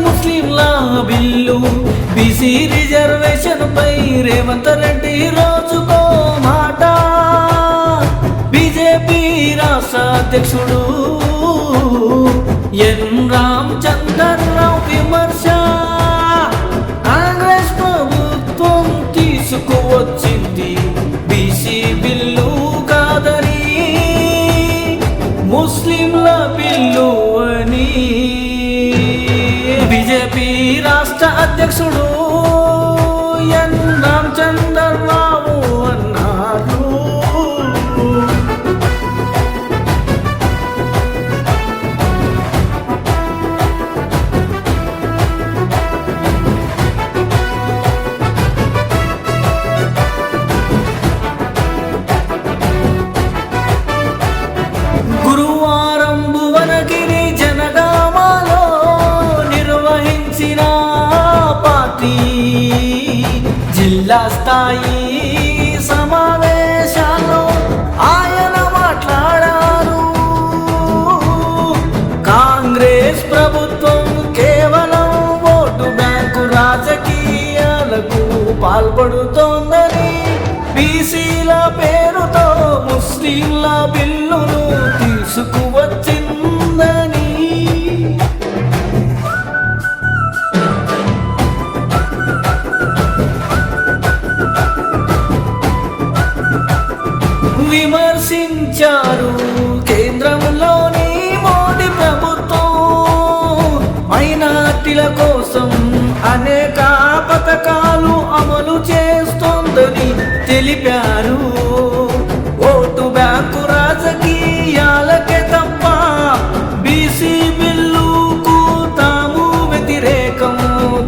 ముస్లింలా bill BC reservation పై రేవంత్ రెడ్డి రోజుకో మాట. BJP రాష్ట్ర అధ్యక్షుడు ఎన్ రామచంద్రరావు విమర్శ. కాంగ్రెస్ ప్రభుత్వం తీసుకువచ్చింది బీసీ బిల్లు కాదని, ముస్లింల బిల్లు అని బీజేపీ రాష్ట్ర అధ్యక్షుడు ఎన్ రామచంద్రరావు అన్నారు. గురువారం భువనగిరి జనగామలో నిర్వహించిన పార్టీ జిల్లా స్థాయి సమావేశాల్లో ఆయన మాట్లాడారు. కాంగ్రెస్ ప్రభుత్వం కేవలం ఓటు బ్యాంకు రాజకీయాలకు పాల్పడుతోందని, బీసీల పేరుతో ముస్లింల బిల్లును తీసుకువచ్చిందని, విమర్శించారు. కేంద్రంలోని మోడీ ప్రభుత్వం మైనార్టీల కోసం అనేక పథకాలు అమలు చేస్తోందని తెలిపారు. ఓటు బ్యాంకు రాజకీయాలకే తప్ప బీసీ బిల్లుకు తాము వ్యతిరేకం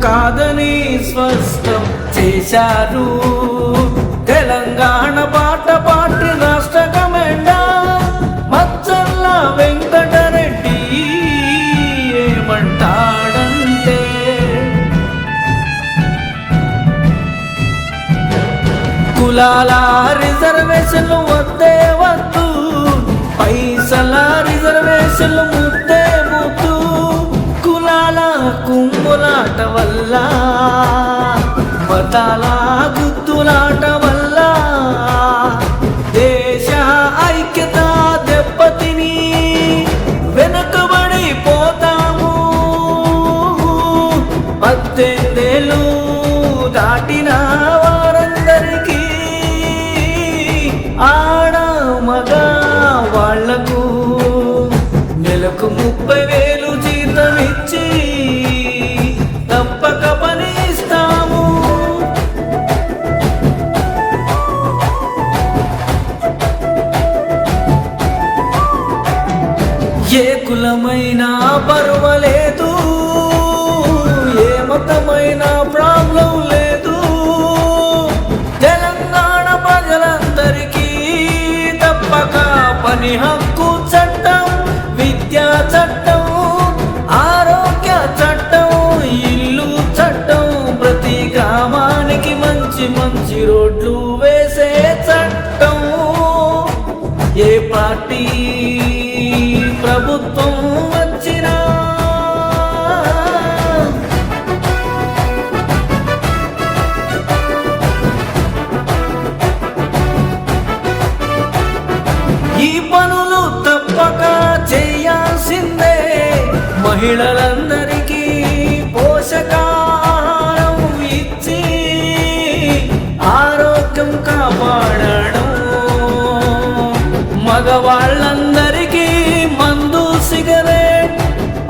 కాదని స్పష్టం చేశారు. తెలంగాణ బాట పార్టీ రాష్ట్ర కమాండర్ మచ్చర్ల వెంకటరెడ్డి ఏమంటాడంటే, కులాల రిజర్వేషన్లు వద్దే వద్దు, పైసల రిజర్వేషన్లు ముద్దే ముద్దు, కులాల కుంగులాట వల్ల మతాల గుర్తులాట వల్ల దేశ ఐక్యత దెబ్బతిని వెనుకబడిపోతాము. 18 ఏళ్ళు దాటిన వారందరికీ ఆడ మగ వాళ్లకు నెలకు 30,000 జీతం ఇచ్చి తప్పక పని ఇస్తాము. ఏ కులమైనా పర్వాలేదు, ఏ మతమైనా ప్రాబ్లం లేదు, తెలంగాణ ప్రజలందరికీ తప్పక పని హక్కు చట్టం, విద్యా చట్టం, ఆరోగ్య చట్టం, ఇల్లు చట్టం, ప్రతి గ్రామానికి మంచి మంచి రోడ్లు వేసే చట్టం. ఏ పార్టీ ప్రభుత్వం వచ్చినా ఈ పనులు తప్పక చేయాల్సిందే. మహిళలందరికీ పోషకాహారం ఇచ్చి ఆరోగ్యం కాపాడడం, మగవాళ్ళందరికీ మందు సిగరెట్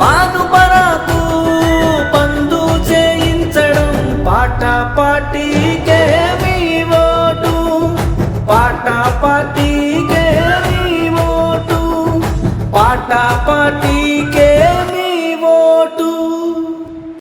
పానుపరాకు పందు చేయించడం పాట పార్టీకే